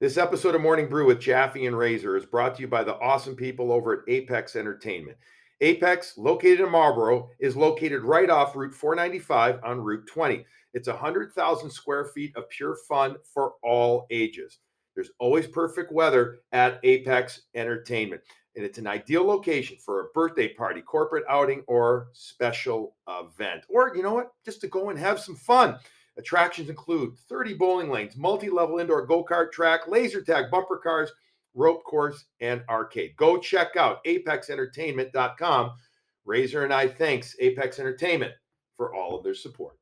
This episode of Morning Brew with Jaffe and Razor is brought to you by the awesome people over at Apex Entertainment. Apex, located in Marlboro, is located right off Route 495 on Route 20. It's 100,000 square feet of pure fun for all ages. There's always perfect weather at Apex Entertainment, and it's an ideal location for a birthday party, corporate outing, or special event. Or, you know what, just to go and have some fun. Attractions include 30 bowling lanes, multi-level indoor go-kart track, laser tag, bumper cars, rope course, and arcade. Go check out apexentertainment.com. Razor and I thanks Apex Entertainment for all of their support.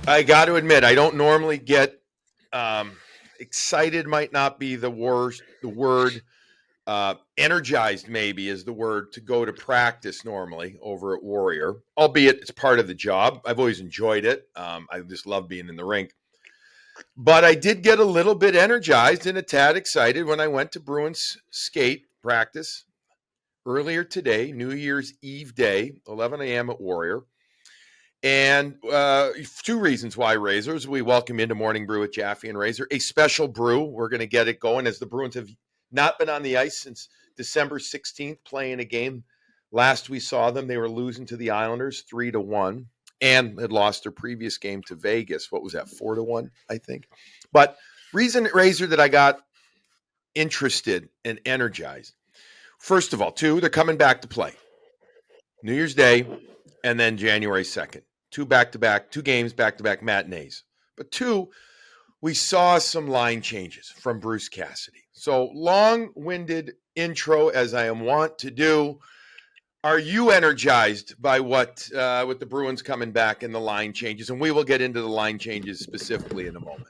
I got to admit, I don't normally get excited. Might not be the word. Energized maybe is the word to go to practice normally over at Warrior, albeit it's part of the job. I've always enjoyed it. I just love being in the rink. But I did get a little bit energized and a tad excited when I went to Bruins skate practice earlier today, New Year's Eve day, 11 a.m. at Warrior. And two reasons why, Razors. We welcome into Morning Brew with Jaffe and Razor, a special brew. We're going to get it going as the Bruins have not been on the ice since December 16th, playing a game. Last we saw them, they were losing to the Islanders 3-1 and had lost their previous game to Vegas. What was that, 4-1, I think? But reason, Razor, that I got interested and energized. First of all, they're coming back to play. New Year's Day and then January 2nd. Two games back-to-back matinees. But two, we saw some line changes from Bruce Cassidy. So long-winded intro as I am wont to do. Are you energized by what with the Bruins coming back and the line changes? And we will get into the line changes specifically in a moment.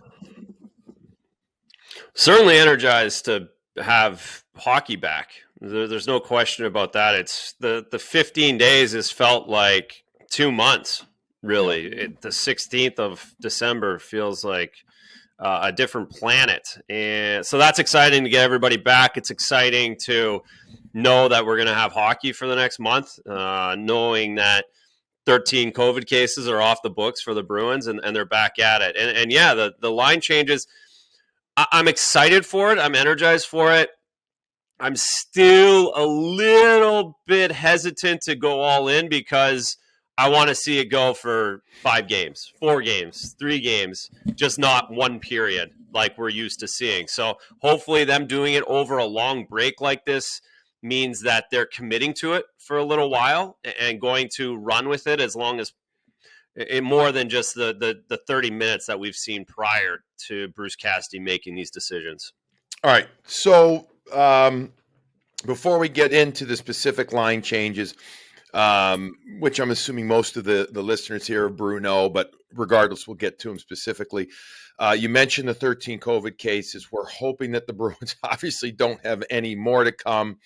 Certainly energized to have hockey back. There's no question about that. It's the 15 days has felt like 2 months. Really, the 16th of December feels like a different planet. And so that's exciting to get everybody back. It's exciting to know that we're going to have hockey for the next month, knowing that 13 COVID cases are off the books for the Bruins and they're back at it. And yeah, the line changes. I'm excited for it. I'm energized for it. I'm still a little bit hesitant to go all in because I want to see it go for 5 games, 4 games, 3 games, just not one period like we're used to seeing. So hopefully them doing it over a long break like this means that they're committing to it for a little while and going to run with it as long as more than just the 30 minutes that we've seen prior to Bruce Cassidy making these decisions. All right. So before we get into the specific line changes, which I'm assuming most of the listeners here of Bru know, but regardless, we'll get to them specifically. You mentioned the 13 COVID cases. We're hoping that the Bruins obviously don't have any more to come.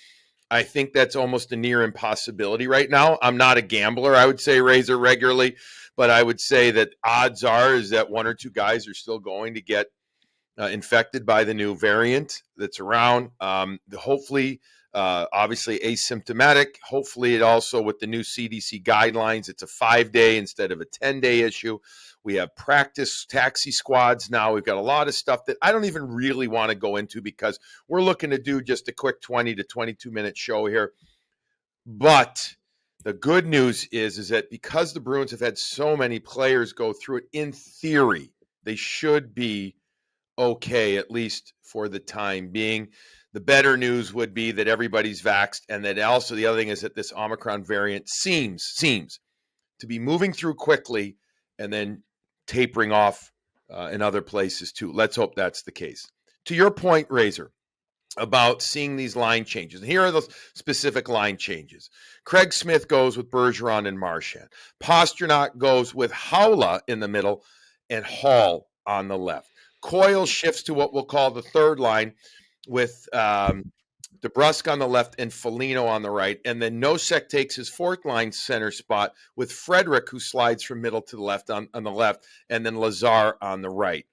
I think that's almost a near impossibility right now. I'm not a gambler, I would say, Razor, regularly, but I would say that odds are is that 1 or 2 guys are still going to get infected by the new variant that's around. Hopefully, obviously asymptomatic. Hopefully, it also with the new CDC guidelines, it's a 5-day instead of a 10-day issue. We have practice taxi squads now. We've got a lot of stuff that I don't even really want to go into because we're looking to do just a quick 20 to 22-minute show here. But the good news is that because the Bruins have had so many players go through it, in theory, they should be okay, at least for the time being. The better news would be that everybody's vaxxed, and that also the other thing is that this Omicron variant seems to be moving through quickly and then tapering off in other places too. Let's hope that's the case. To your point, Razor, about seeing these line changes. And here are the specific line changes. Craig Smith goes with Bergeron and Marchand. Pastrnak goes with Haula in the middle and Hall on the left. Coyle shifts to what we'll call the third line with DeBrusk on the left and Foligno on the right. And then Nosek takes his fourth line center spot with Frederick, who slides from middle to the left on the left, and then Lazar on the right.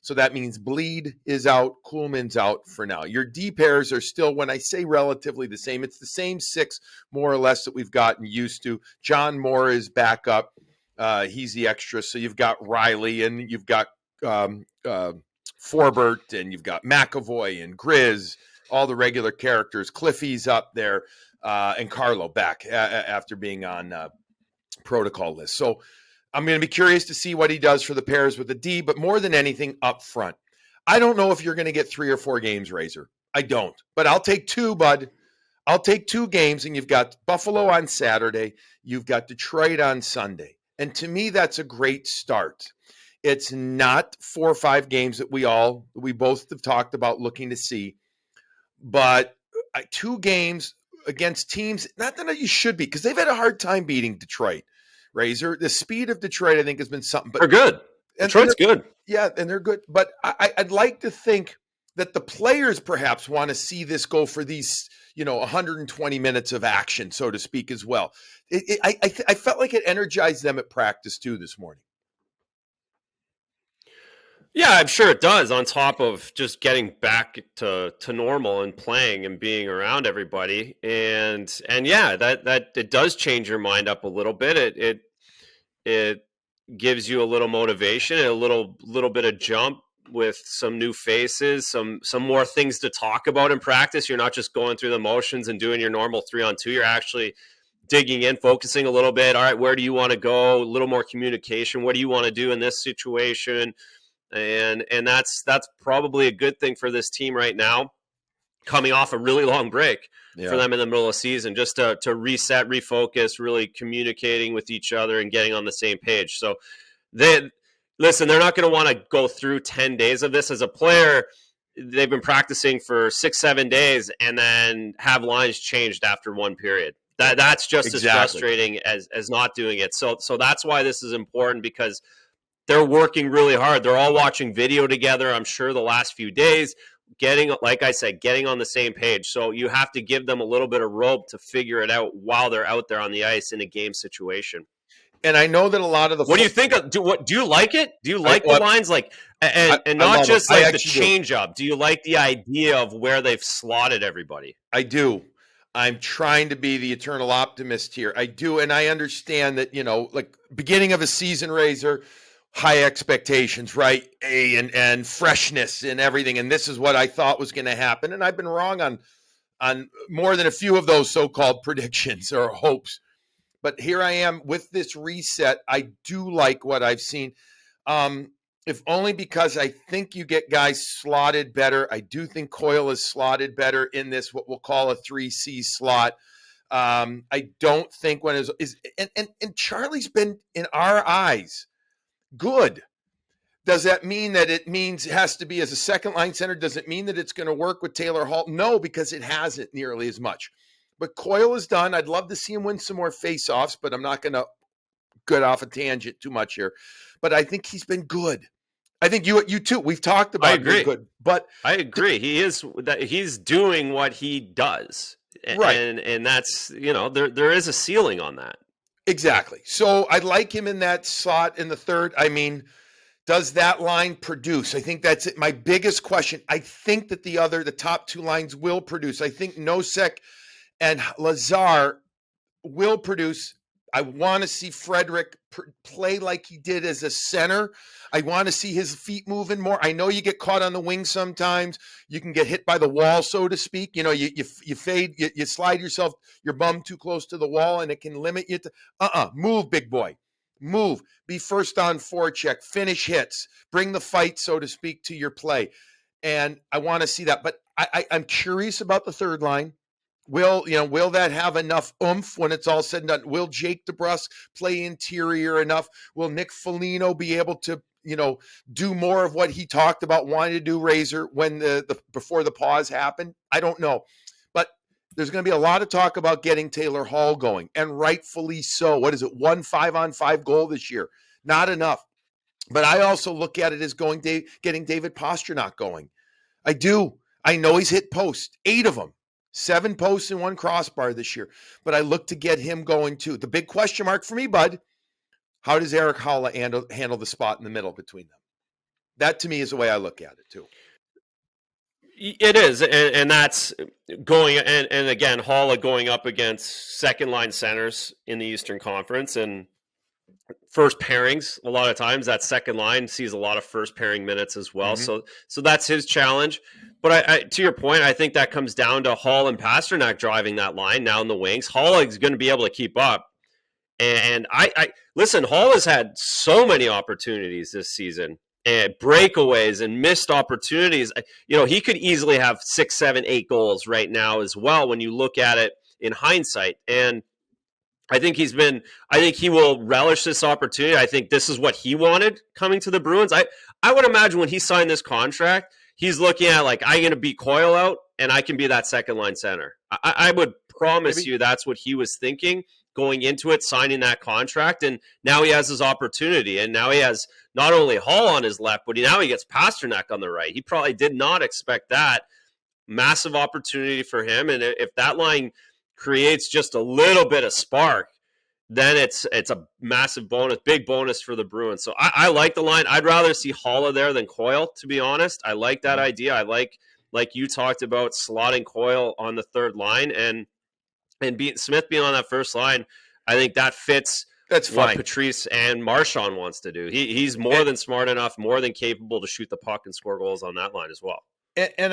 So that means Bleed is out, Kuhlman's out for now. Your D pairs are still, when I say relatively the same, it's the same six more or less that we've gotten used to. John Moore is back up. He's the extra. So you've got Riley and you've got Forbert and you've got McAvoy and Grizz, all the regular characters. Cliffy's up there and Carlo back after being on protocol list. So I'm going to be curious to see what he does for the pairs with the D, but more than anything up front. I don't know if you're going to get 3 or 4 games, Razor. I don't, but I'll take 2, bud. I'll take 2 games, and you've got Buffalo on Saturday. You've got Detroit on Sunday. And to me, that's a great start. It's not 4 or 5 games that we both have talked about looking to see, but 2 games against teams, not that you should be, because they've had a hard time beating Detroit. Razor, the speed of Detroit, I think, has been something. But they're good. Detroit's good. Yeah, and they're good. But I'd like to think that the players perhaps want to see this go for these, 120 minutes of action, so to speak, as well. I felt like it energized them at practice too this morning. Yeah, I'm sure it does. On top of just getting back to normal and playing and being around everybody, and yeah, that it does change your mind up a little bit. It gives you a little motivation, a little bit of jump with some new faces, some more things to talk about in practice. You're not just going through the motions and doing your normal 3-on-2. You're actually digging in, focusing a little bit. All right, where do you want to go? A little more communication. What do you want to do in this situation? And that's probably a good thing for this team right now, coming off a really long break for them in the middle of the season, just to reset, refocus, really communicating with each other and getting on the same page. So they're not going to want to go through 10 days of this as a player. They've been practicing for 6-7 days and then have lines changed after one period. That's just as frustrating as not doing it. So that's why this is important, because they're working really hard. They're all watching video together, I'm sure, the last few days, getting on the same page. So you have to give them a little bit of rope to figure it out while they're out there on the ice in a game situation. And I know that a lot of the... What do you think? Do you like it? Do you like the lines? And not just like the change up. Do you like the idea of where they've slotted everybody? I do. I'm trying to be the eternal optimist here. I do. And I understand that, like beginning of a season, Razor, high expectations, right? And freshness and everything. And this is what I thought was going to happen. And I've been wrong on more than a few of those so-called predictions or hopes. But here I am with this reset. I do like what I've seen. If only because I think you get guys slotted better. I do think Coyle is slotted better in this, what we'll call a 3C slot. I don't think and Charlie's been, in our eyes, good. Does that mean that it has to be as a second line center? Does it mean that it's going to work with Taylor Hall? No, because it hasn't nearly as much. But Coyle is done. I'd love to see him win some more faceoffs, but I'm not going to get off a tangent too much here. But I think he's been good. I think you too. We've talked about. I agree. Good, but I agree. He's doing what he does, right? And that's there is a ceiling on that. Exactly. So I'd like him in that slot in the third. I mean, does that line produce? I think that's it. My biggest question. I think that the top 2 lines will produce. I think Nosek and Lazar will produce. I want to see Frederick play like he did as a center. I want to see his feet moving more. I know you get caught on the wing sometimes. You can get hit by the wall, so to speak. You fade, you slide yourself, your bum too close to the wall, and it can limit you to move, big boy. Move. Be first on forecheck. Finish hits. Bring the fight, so to speak, to your play. And I want to see that. But I'm curious about the third line. Will that have enough oomph when it's all said and done? Will Jake DeBrusk play interior enough? Will Nick Foligno be able to, do more of what he talked about wanting to do, Razor, when the before the pause happened? I don't know. But there's going to be a lot of talk about getting Taylor Hall going, and rightfully so. What is it? 1 5-on-5 goal this year. Not enough. But I also look at it as getting David Pastrnak going. I do. I know he's hit posts, 8 of them, 7 posts and 1 crossbar this year. But I look to get him going too. The big question mark for me, Bud, how does Erik Haula handle the spot in the middle between them? That to me is the way I look at it too. It is, and that's going, and again, Haula going up against second line centers in the Eastern Conference, and first pairings. A lot of times that second line sees a lot of first pairing minutes as well. Mm-hmm. So that's his challenge. But I to your point, I think that comes down to Hall and Pastrnak driving that line now in the wings. Hall is going to be able to keep up. And I listen, Hall has had so many opportunities this season, and breakaways and missed opportunities. He could easily have 6, 7, 8 goals right now as well when you look at it in hindsight. And I think he will relish this opportunity. I think this is what he wanted coming to the Bruins. I would imagine when he signed this contract, he's looking at like, I'm going to beat Coyle out and I can be that second line center. I would promise you that's what he was thinking going into it, signing that contract. And now he has his opportunity. And now he has not only Hall on his left, but now he gets Pastrnak on the right. He probably did not expect that. Massive opportunity for him. And if that line creates just a little bit of spark, then it's a massive bonus, big bonus for the Bruins. So I like the line. I'd rather see Haula there than Coyle, to be honest. I like that idea. I like you talked about, slotting Coyle on the third line and Smith being on that first line. I think that fits. That's fine. What Patrice and Marchand wants to do. He's more than smart enough, more than capable to shoot the puck and score goals on that line as well. And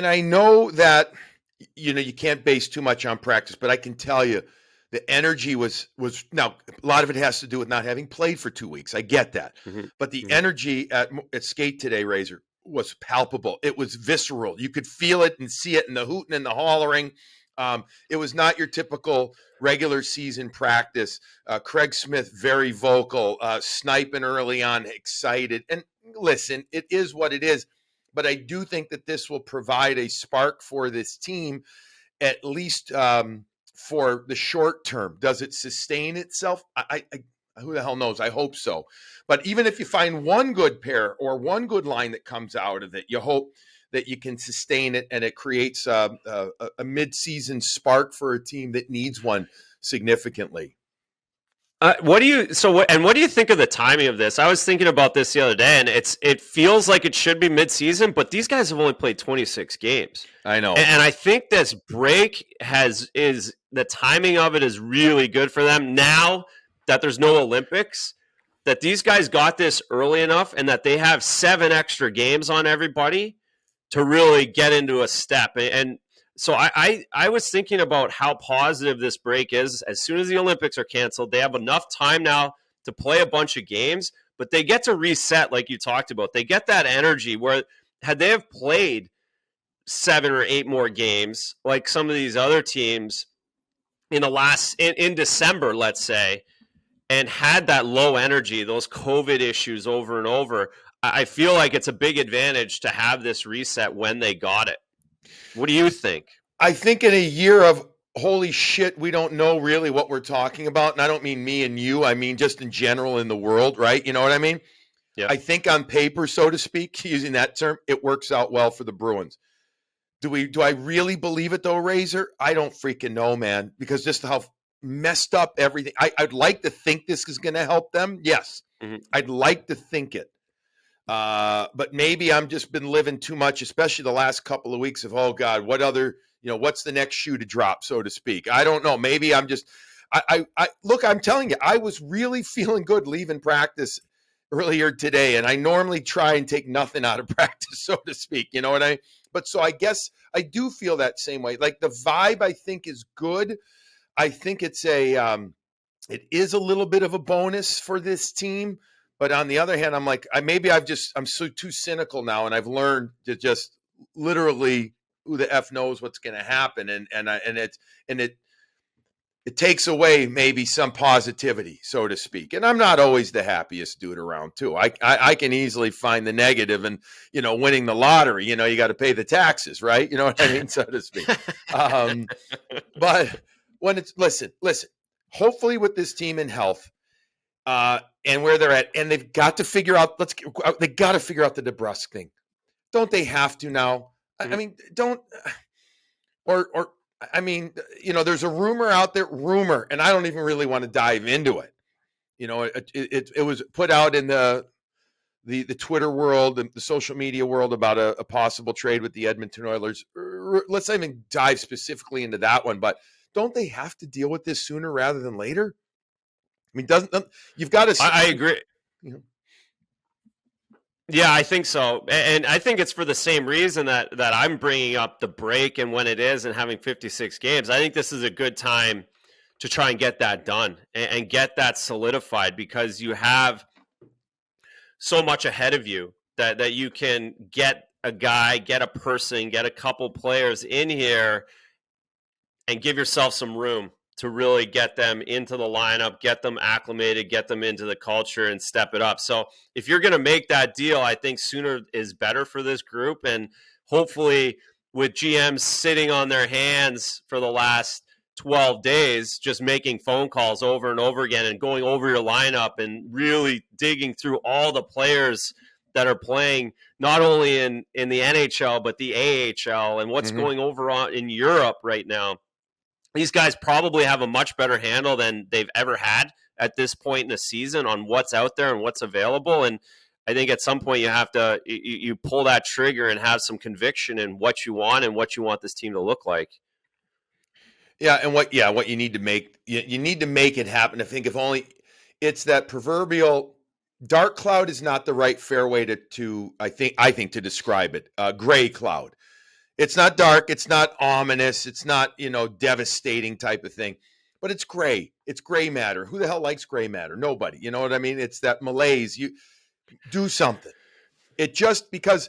I know that you can't base too much on practice, but I can tell you the energy was now a lot of it has to do with not having played for 2 weeks. I get that. Mm-hmm. But the energy at skate today, Razor, was palpable. It was visceral. You could feel it and see it in the hooting and the hollering. It was not your typical regular season practice. Craig Smith, very vocal, sniping early on, excited. And listen, it is what it is. But I do think that this will provide a spark for this team, at least for the short term. Does it sustain itself? I who the hell knows? I hope so. But even if you find one good pair or one good line that comes out of it, you hope that you can sustain it and it creates a mid-season spark for a team that needs one significantly. What do you think of the timing of this? I was thinking about this the other day, and it feels like it should be mid-season, but these guys have only played 26 games. I know, and I think this break is the timing of it is really good for them now that there's no Olympics. That these guys got this early enough, and that they have 7 extra games on everybody to really get into a step. And so I was thinking about how positive this break is. As soon as the Olympics are canceled, they have enough time now to play a bunch of games, but they get to reset like you talked about. They get that energy where had they have played 7 or 8 more games, like some of these other teams in December, let's say, and had that low energy, those COVID issues over and over, I feel like it's a big advantage to have this reset when they got it. What do you think? I think in a year of holy shit, we don't know really what we're talking about. And I don't mean me and you. I mean just in general in the world, right? You know what I mean? Yeah. I think on paper, so to speak, using that term, it works out well for the Bruins. Do I really believe it though, Razor? I don't freaking know, man, because just how messed up everything. I'd like to think this is going to help them. Yes. Mm-hmm. I'd like to think it. But maybe I'm just been living too much, especially the last couple of weeks of, oh God, what other, what's the next shoe to drop, so to speak? I don't know. Maybe I'm just, look, I'm telling you, I was really feeling good leaving practice earlier today. And I normally try and take nothing out of practice, so to speak, you know what I mean? But so I guess I do feel that same way. Like the vibe I think is good. I think it is a little bit of a bonus for this team. But on the other hand, I'm like, I'm so too cynical now, and I've learned to just literally, who the F knows what's going to happen, and it takes away maybe some positivity, so to speak. And I'm not always the happiest dude around too. I can easily find the negative and, winning the lottery, you got to pay the taxes, right? You know what I mean? So to speak. But when listen, hopefully with this team in health, and where they're at, and they've got to figure out, they got to figure out the DeBrusk thing. Don't they have to now? I mean, don't, or, I mean, there's a rumor out there, and I don't even really want to dive into it. It was put out in the Twitter world and the social media world about a possible trade with the Edmonton Oilers. Let's not even dive specifically into that one, but don't they have to deal with this sooner rather than later? I mean, you've got to. I agree. Yeah, I think so. And I think it's for the same reason that I'm bringing up the break and when it is and having 56 games. I think this is a good time to try and get that done and get that solidified, because you have so much ahead of you that you can get a guy, get a person, get a couple players in here and give yourself some room to really get them into the lineup, get them acclimated, get them into the culture and step it up. So if you're going to make that deal, I think sooner is better for this group. And hopefully with GMs sitting on their hands for the last 12 days, just making phone calls over and over again and going over your lineup and really digging through all the players that are playing not only in the NHL, but the AHL and what's going over in Europe right now. These guys probably have a much better handle than they've ever had at this point in the season on what's out there and what's available. And I think at some point you have to you pull that trigger and have some conviction in what you want and what you want this team to look like. Yeah, and what you need to make you need to make it happen. I think if only it's that proverbial dark cloud is not the right fair way to I think to describe it. Gray cloud. It's not dark. It's not ominous. It's not, devastating type of thing, but it's gray. It's gray matter. Who the hell likes gray matter? Nobody. You know what I mean? It's that malaise. You do something. It just because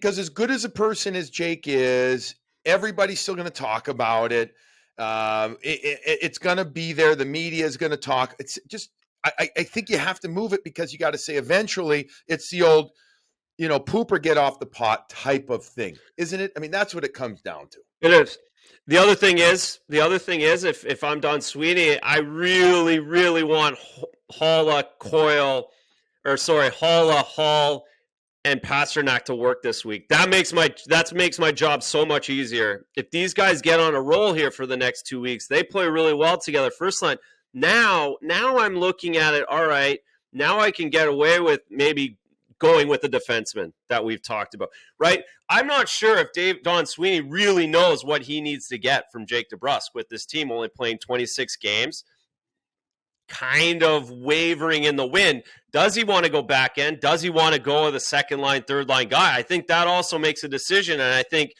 as good as a person as Jake is, everybody's still going to talk about it. It's going to be there. The media is going to talk. It's just, I think you have to move it because you got to say eventually it's the old, poop or get off the pot type of thing, isn't it? I mean, that's what it comes down to. It is. The other thing is, if I'm Don Sweeney, I really, really want Hall, and Pasternak to work this week. That makes my job so much easier. If these guys get on a roll here for the next 2 weeks, they play really well together. First line. Now I'm looking at it. All right, now I can get away with maybe going with the defenseman that we've talked about, right? I'm not sure if Don Sweeney really knows what he needs to get from Jake DeBrusk with this team only playing 26 games, kind of wavering in the wind. Does he want to go back end? Does he want to go with a second line, third line guy? I think that also makes a decision, and I think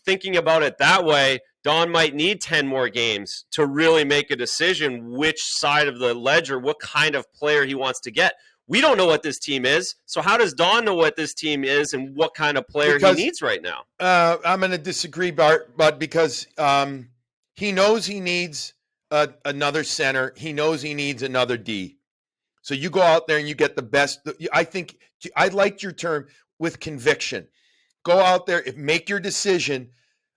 thinking about it that way, Don might need 10 more games to really make a decision which side of the ledger, what kind of player he wants to get. We don't know what this team is, so how does Don know what this team is and what kind of player he needs right now? I'm going to disagree, Bart, but because he knows he needs another center. He knows he needs another D. So you go out there and you get the best. I think I liked your term with conviction. Go out there and make your decision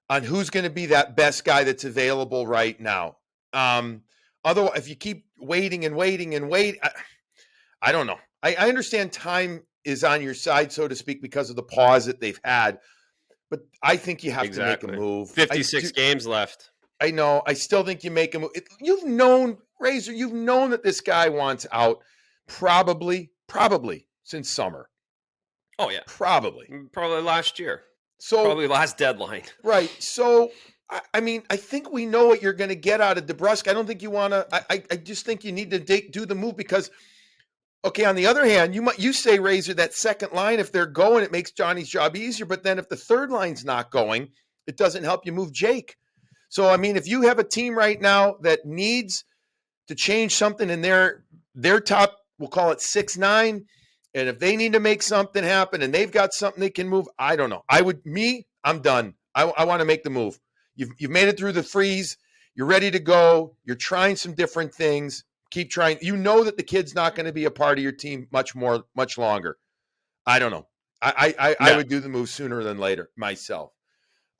on who's going to be that best guy that's available right now. Otherwise, if you keep waiting and waiting and wait, I don't know. I understand time is on your side, so to speak, because of the pause that they've had. But I think you have to make a move. 56 games left. I know. I still think you make a move. You've known, Razor, that this guy wants out probably since summer. Oh, yeah. Probably last year. So probably last deadline. Right. So, I mean, I think we know what you're going to get out of DeBrusk. I don't think you want to – I just think you need to do the move because – okay, on the other hand, you say, Razor, that second line, if they're going, it makes Johnny's job easier. But then if the third line's not going, it doesn't help you move Jake. So, I mean, if you have a team right now that needs to change something in their top, we'll call it 6-9, and if they need to make something happen and they've got something they can move, I don't know. I'm done. I want to make the move. You've made it through the freeze. You're ready to go. You're trying some different things. Keep trying. You know that the kid's not going to be a part of your team much longer. I don't know. I Yeah. would do the move sooner than later myself.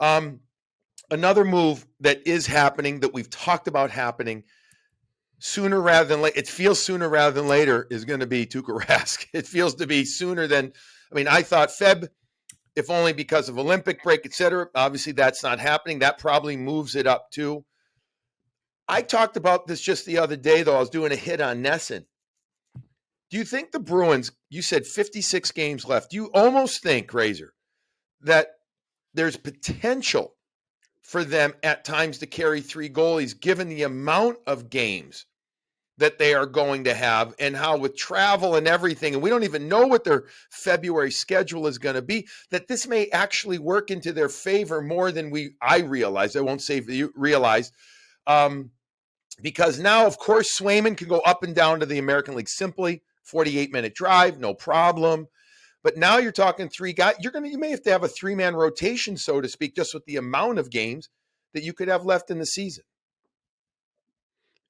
Another move that is happening that we've talked about happening sooner rather than later. It feels sooner rather than later is going to be Tuukka Rask. It feels to be sooner than. I mean, I thought Feb, if only because of Olympic break, et cetera. Obviously, that's not happening. That probably moves it up too. I talked about this just the other day, though. I was doing a hit on Nesson. Do you think the Bruins, you said 56 games left, do you almost think, Razor, that there's potential for them at times to carry 3 goalies given the amount of games that they are going to have and how with travel and everything, and we don't even know what their February schedule is going to be, that this may actually work into their favor more than I realize. I won't say you realize. Because now, of course, Swayman can go up and down to the American League simply, 48-minute drive, no problem. But now you're talking 3 guys. You may have to have a 3-man rotation, so to speak, just with the amount of games that you could have left in the season.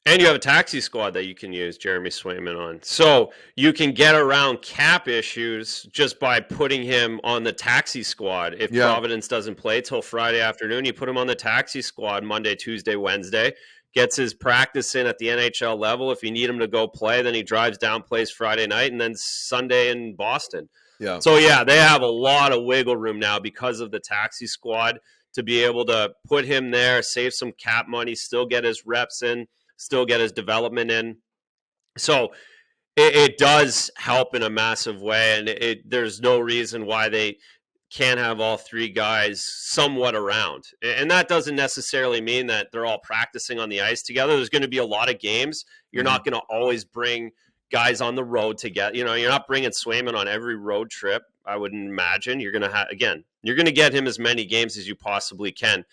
And you have a taxi squad that you can use Jeremy Swayman on. So you can get around cap issues just by putting him on the taxi squad. If Providence doesn't play till Friday afternoon, you put him on the taxi squad Monday, Tuesday, Wednesday, gets his practice in at the NHL level. If you need him to go play, then he drives down, plays Friday night, and then Sunday in Boston. Yeah. So, yeah, they have a lot of wiggle room now because of the taxi squad to be able to put him there, save some cap money, still get his reps in, still get his development in. So it does help in a massive way, and there's no reason why they can't have all 3 guys somewhat around. And that doesn't necessarily mean that they're all practicing on the ice together. There's going to be a lot of games. You're not going to always bring guys on the road together. You know, you're not bringing Swayman on every road trip, I wouldn't imagine. You're going to have, again, you're going to get him as many games as you possibly can.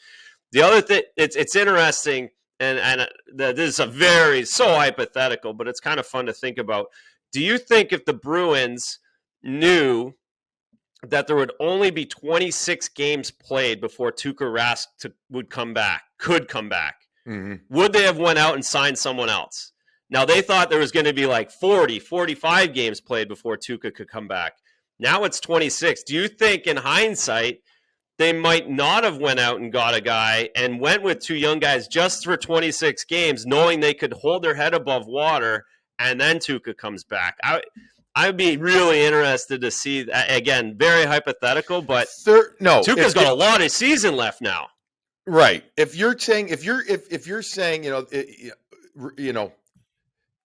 The other thing, it's interesting, and this is so hypothetical, but it's kind of fun to think about. Do you think if the Bruins knew that there would only be 26 games played before Tuukka Rask could come back, would they have went out and signed someone else? Now, they thought there was going to be like 40, 45 games played before Tuukka could come back. Now it's 26. Do you think, in hindsight, they might not have went out and got a guy and went with 2 young guys just for 26 games, knowing they could hold their head above water, and then Tuukka comes back? I'd be really interested to see that. Again, very hypothetical, but Tuukka's got a lot of season left now. Right. If you're saying,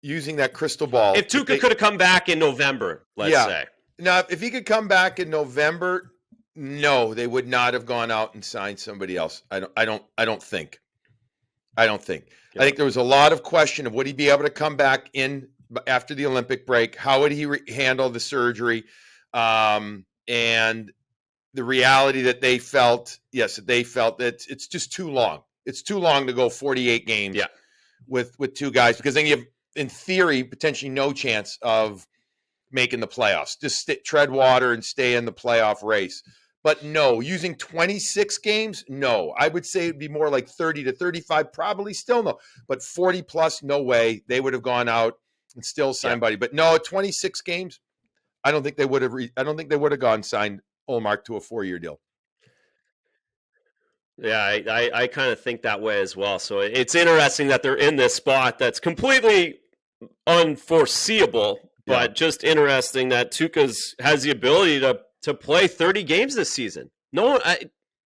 using that crystal ball. If Tuukka could have come back in November, let's say. Now, if he could come back in November, no, they would not have gone out and signed somebody else. I don't think. Yeah. I think there was a lot of question of would he be able to come back in after the Olympic break? How would he handle the surgery? And the reality that they felt that it's just too long. It's too long to go 48 games with 2 guys, because then you have, in theory, potentially no chance of making the playoffs. Just tread water and stay in the playoff race. But no, using 26 games, no. I would say it'd be more like 30 to 35, probably still no. But 40 plus, no way. They would have gone out and still signed somebody. But no, 26 games, I don't think they would have gone signed Ullmark to a 4-year deal. Yeah, I kind of think that way as well. So it's interesting that they're in this spot that's completely unforeseeable, but just interesting that Tuukka has the ability to play 30 games this season. None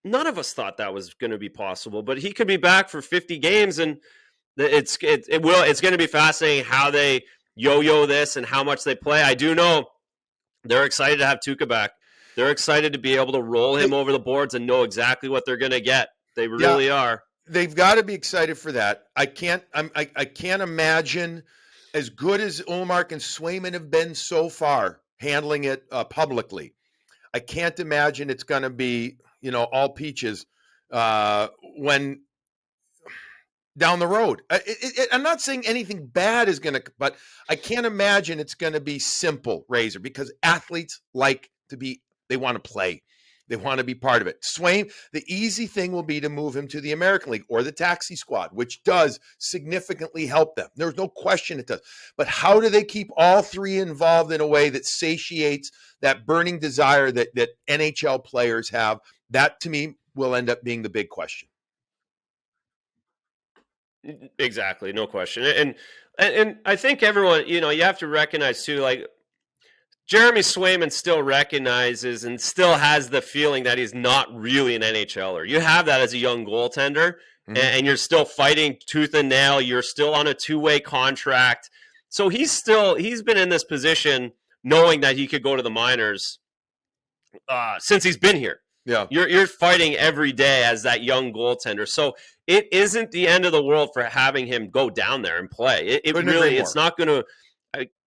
of us thought that was going to be possible, but he could be back for 50 games, and it's going to be fascinating how they yo-yo this and how much they play. I do know they're excited to have Tuukka back. They're excited to be able to roll him over the boards and know exactly what they're going to get. They really are. They've got to be excited for that. I can't imagine, as good as Ullmark and Swayman have been so far handling it publicly, I can't imagine it's going to be, all peaches when down the road. I'm not saying anything bad is going to, but I can't imagine it's going to be simple, Razor, because athletes they want to play. They want to be part of it. Swain, the easy thing will be to move him to the American League or the taxi squad, which does significantly help them. There's no question it does. But how do they keep all three involved in a way that satiates that burning desire that NHL players have? That, to me, will end up being the big question. Exactly, no question. And I think everyone, you have to recognize too, like Jeremy Swayman still recognizes and still has the feeling that he's not really an NHLer. You have that as a young goaltender, and you're still fighting tooth and nail. You're still on a two-way contract. So he's been in this position knowing that he could go to the minors since he's been here. Yeah. You're fighting every day as that young goaltender. So it isn't the end of the world for having him go down there and play. It really, it's not going to.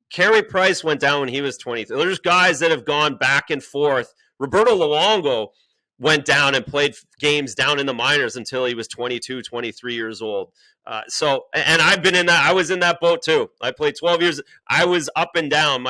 Carey Price went down when he was 23. There's guys that have gone back and forth. Roberto Luongo went down and played games down in the minors until he was 22, 23 years old. And I've been in that. I was in that boat too. I played 12 years. I was up and down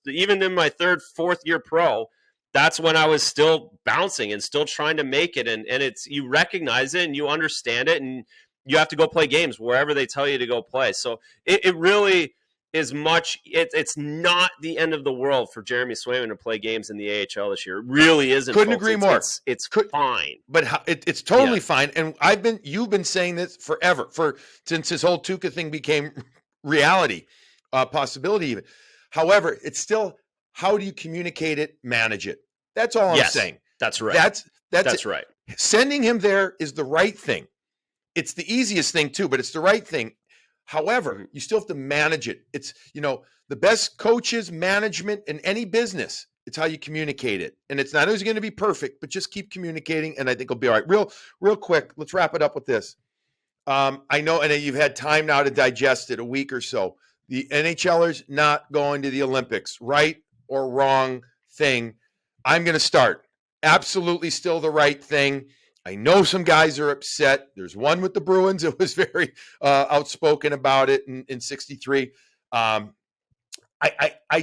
even in my third, fourth year pro. That's when I was still bouncing and still trying to make it. And you recognize it and you understand it, and you have to go play games wherever they tell you to go play. So it really is it's not the end of the world for Jeremy Swayman to play games in the AHL this year. It really isn't. Couldn't agree more. It's fine. But it's totally fine. And you've been saying this forever, since this whole Tuukka thing became reality, possibility even. However, it's still, how do you communicate it, manage it? That's all I'm saying. That's right. That's right. Sending him there is the right thing. It's the easiest thing too, but it's the right thing. However, you still have to manage it. It's, the best coaches, management in any business, it's how you communicate it. And it's not always going to be perfect, but just keep communicating, and I think it'll be all right. Real quick, let's wrap it up with this. I know, and you've had time now to digest it, a week or so. The NHLers not going to the Olympics, right or wrong thing. I'm going to start. Absolutely still the right thing. I know some guys are upset. There's one with the Bruins that was very outspoken about it in 63. I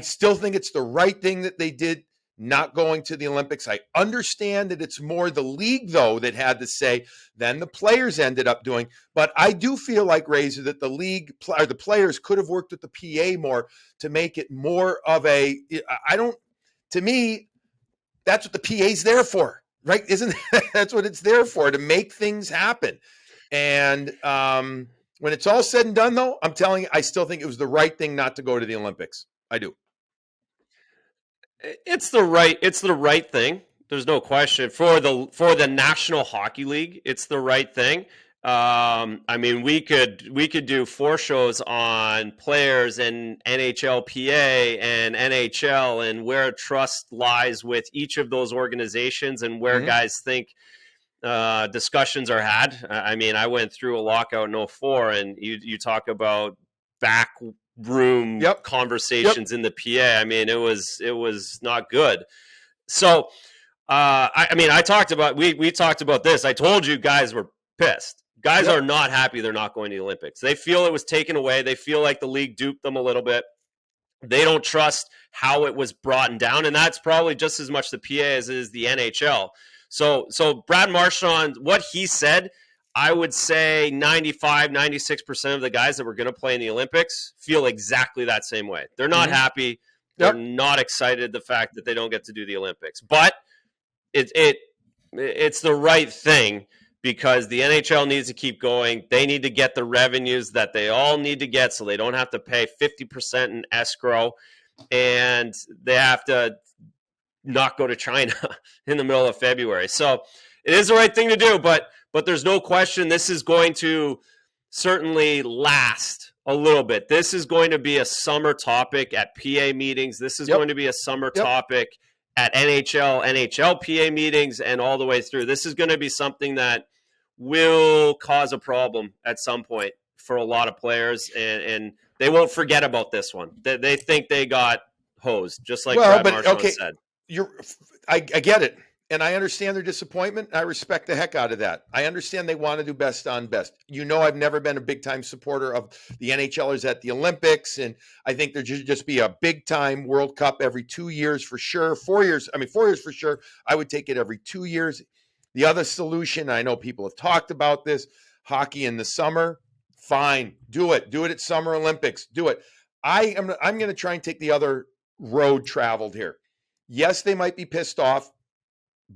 still think it's the right thing that they did not going to the Olympics. I understand that it's more the league, though, that had to say than the players ended up doing. But I do feel like, Razor, that the league or the players could have worked with the PA more to make it more of to me, that's what the PA's there for. Right? That's what it's there for, to make things happen. And when it's all said and done, though, I'm telling you, I still think it was the right thing not to go to the Olympics. I do. It's the right thing. There's no question for the National Hockey League. It's the right thing. I mean, we could do 4 shows on players and NHLPA and NHL and where trust lies with each of those organizations and where guys think discussions are had. I mean, I went through a lockout in 2004, and you talk about back room conversations in the PA. I mean, it was not good. So, I talked about we talked about this. I told you guys were pissed. Guys are not happy they're not going to the Olympics. They feel it was taken away. They feel like the league duped them a little bit. They don't trust how it was brought down, and that's probably just as much the PA as it is the NHL. So Brad Marchand, what he said, I would say 95, 96% of the guys that were going to play in the Olympics feel exactly that same way. They're not happy. They're not excited the fact that they don't get to do the Olympics. But it's the right thing, because the NHL needs to keep going. They need to get the revenues that they all need to get so they don't have to pay 50% in escrow, and they have to not go to China in the middle of February. So it is the right thing to do, but there's no question this is going to certainly last a little bit. This is going to be a summer topic at PA meetings. This is going to be a summer topic at NHL PA meetings, and all the way through. This is going to be something that will cause a problem at some point for a lot of players, and they won't forget about this one. They think they got hosed, just like Brad Marchand said. I get it. And I understand their disappointment. I respect the heck out of that. I understand they want to do best on best. I've never been a big time supporter of the NHLers at the Olympics. And I think there should just be a big time World Cup every 2 years for sure. 4 years. 4 years for sure. I would take it every 2 years. The other solution, I know people have talked about this, hockey in the summer. Fine. Do it. Do it at Summer Olympics. Do it. I'm going to try and take the other road traveled here. Yes, they might be pissed off.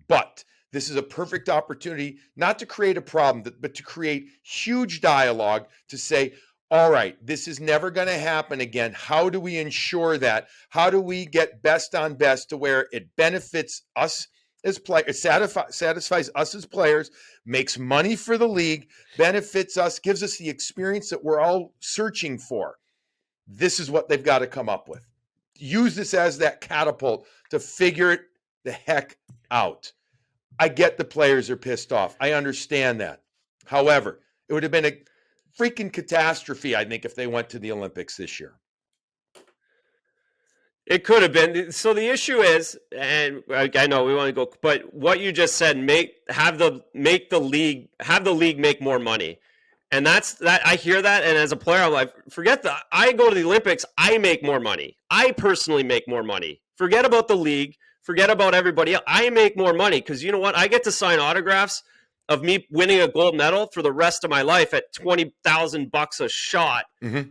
But this is a perfect opportunity not to create a problem, but to create huge dialogue to say, all right, this is never going to happen again. How do we ensure that? How do we get best on best to where it benefits us as players, satisfies us as players, makes money for the league, benefits us, gives us the experience that we're all searching for? This is what they've got to come up with. Use this as that catapult to figure it the heck out. I get the players are pissed off. I understand that. However, it would have been a freaking catastrophe, I think, if they went to the Olympics this year. It could have been. So the issue is, and I know we want to go, but what you just said, have the league make more money. And that's I hear that, and as a player, I'm like, forget that. I go to the Olympics, I make more money. I personally make more money. Forget about the league. Forget about everybody else. I make more money because you know what? I get to sign autographs of me winning a gold medal for the rest of my life at $20,000 a shot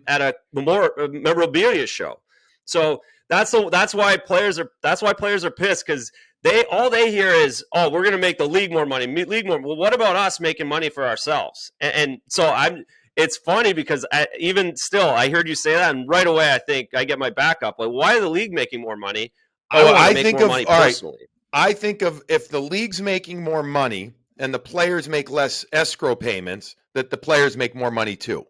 at a memorabilia show. So that's why players are pissed, because all they hear is, oh, we're going to make the league more money. Well, what about us making money for ourselves? And so it's funny because even still, I heard you say that, and right away I think I get my back up. Like, why is the league making more money? I think more money personally. I think of if the league's making more money and the players make less escrow payments, that the players make more money too.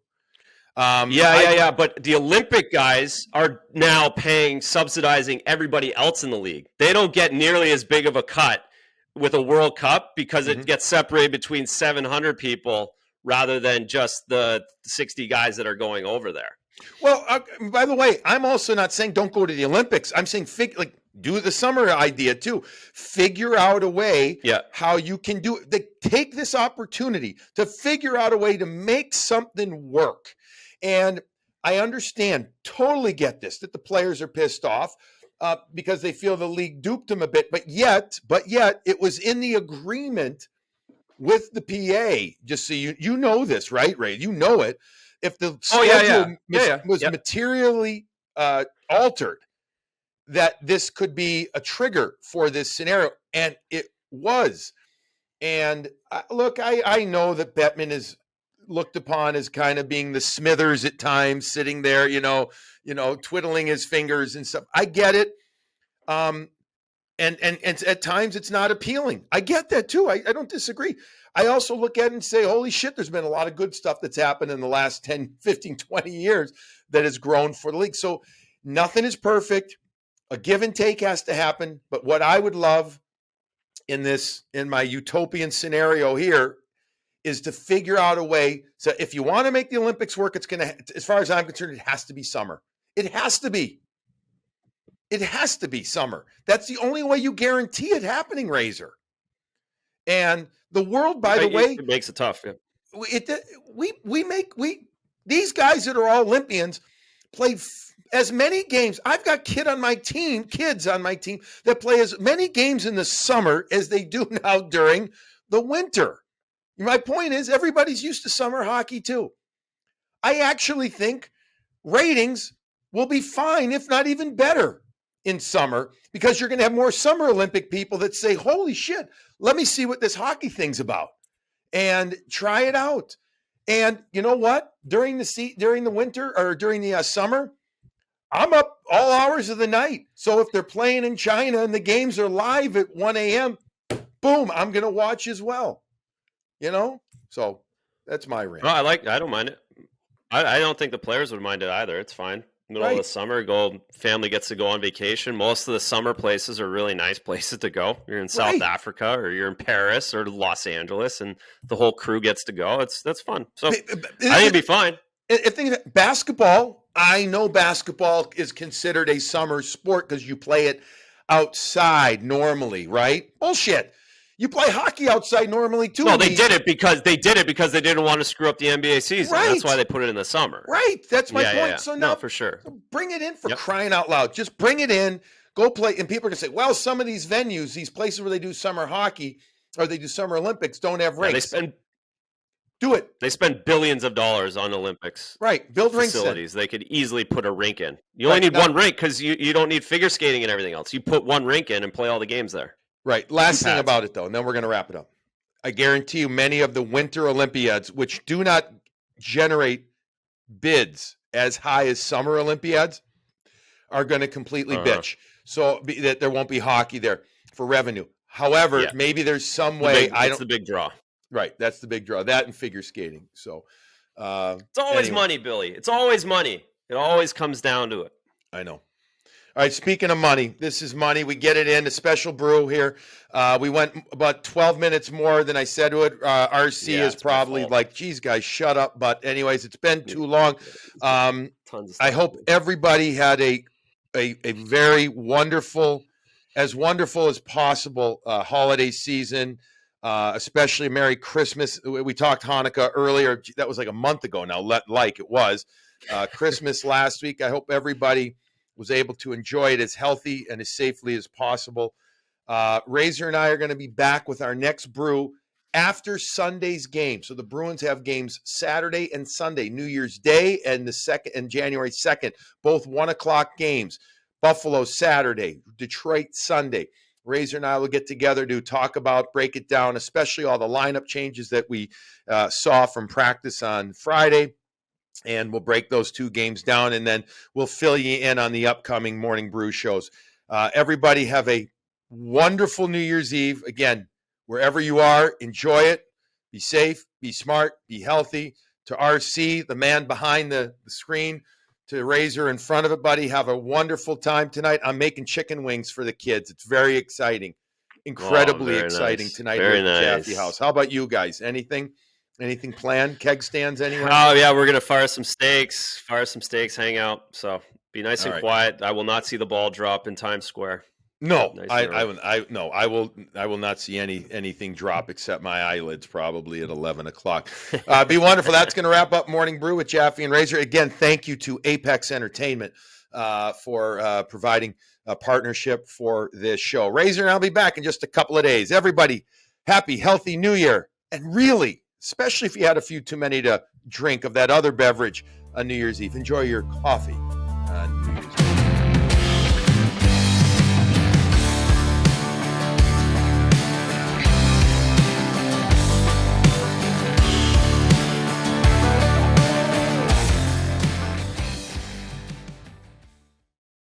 Yeah. But the Olympic guys are now subsidizing everybody else in the league. They don't get nearly as big of a cut with a World Cup because it gets separated between 700 people rather than just the 60 guys that are going over there. Well, by the way, I'm also not saying don't go to the Olympics. I'm saying do the summer idea too. Figure out a way how you can do it. Take this opportunity to figure out a way to make something work. And I understand, totally get this, that the players are pissed off because they feel the league duped them a bit. But yet, it was in the agreement with the PA. Just so you know this, right, Ray? You know it. If the schedule was materially altered, that this could be a trigger for this scenario, and it was. And look, I know that Bettman is looked upon as kind of being the Smithers at times, sitting there, twiddling his fingers and stuff. I get it. And at times it's not appealing. I get that too. I don't disagree. I also look at it and say, holy shit, there's been a lot of good stuff that's happened in the last 10, 15, 20 years that has grown for the league. So nothing is perfect. A give and take has to happen. But what I would love in my utopian scenario here is to figure out a way. So if you want to make the Olympics work, it's going to, as far as I'm concerned, it has to be summer. It has to be. It has to be summer. That's the only way you guarantee it happening, Razor. And the world, by the way, it makes it tough. Yeah. These guys that are all Olympians play as many games. I've got kids on my team that play as many games in the summer as they do now during the winter. My point is, everybody's used to summer hockey too. I actually think ratings will be fine, if not even better, in summer, because you're going to have more Summer Olympic people that say, holy shit, let me see what this hockey thing's about and try it out. And you know what? During the winter or during the summer, I'm up all hours of the night. So if they're playing in China and the games are live at 1 a.m., boom, I'm going to watch as well. So that's my rant. No, I don't mind it. I don't think the players would mind it either. It's fine. Middle of the summer, family gets to go on vacation. Most of the summer places are really nice places to go. You're in South Africa or you're in Paris or Los Angeles, and the whole crew gets to go. That's fun. So I think it'd be fine. Basketball, I know basketball is considered a summer sport because you play it outside normally, right? Bullshit. You play hockey outside normally too. No, they did it because they didn't want to screw up the NBA season. Right. That's why they put it in the summer. Right. That's my point. Yeah. So now, for sure. Bring it in for crying out loud. Just bring it in. Go play. And people are going to say, well, some of these venues, these places where they do summer hockey or they do summer Olympics don't have rinks. Do it. They spend billions of dollars on Olympics. Right. Build facilities. rinks. They could easily put a rink in. You only need one rink because you don't need figure skating and everything else. You put one rink in and play all the games there. Right. Last thing about it, though, and then we're going to wrap it up. I guarantee you many of the Winter Olympiads, which do not generate bids as high as Summer Olympiads, are going to completely bitch. So that there won't be hockey there for revenue. However, maybe there's some way. That's the big draw. Right. That's the big draw. That and figure skating. So it's always money, Billy. It's always money. It always comes down to it. I know. All right, speaking of money, this is money. We get it in, a special brew here. We went about 12 minutes more than I said would. RC is probably like, geez, guys, shut up. But anyways, it's been too long. I hope everybody had a very wonderful as possible holiday season, especially a Merry Christmas. We talked Hanukkah earlier. That was like a month ago now, like it was. Christmas last week. I hope everybody was able to enjoy it as healthy and as safely as possible. Razor and I are going to be back with our next brew after Sunday's game. So the Bruins have games Saturday and Sunday, New Year's Day and January 2nd, both 1:00 games. Buffalo Saturday, Detroit Sunday. Razor and I will get together to talk about, break it down, especially all the lineup changes that we saw from practice on Friday. And we'll break those two games down, and then we'll fill you in on the upcoming Morning Brew shows. Everybody have a wonderful New Year's Eve. Again, wherever you are, enjoy it. Be safe, be smart, be healthy. To RC, the man behind the screen, to Razor in front of it, buddy, have a wonderful time tonight. I'm making chicken wings for the kids. It's very exciting. Incredibly exciting tonight here at the Jaffe House. How about you guys? Anything planned? Keg stands anywhere? Oh, yeah, we're going to fire some steaks, hang out. So be nice and quiet. I will not see the ball drop in Times Square. No, I will not see anything drop except my eyelids probably at 11 o'clock. Be wonderful. That's going to wrap up Morning Brew with Jaffe and Razor. Again, thank you to Apex Entertainment for providing a partnership for this show. Razor and I'll be back in just a couple of days. Everybody, happy, healthy New Year. And really, especially if you had a few too many to drink of that other beverage on New Year's Eve, enjoy your coffee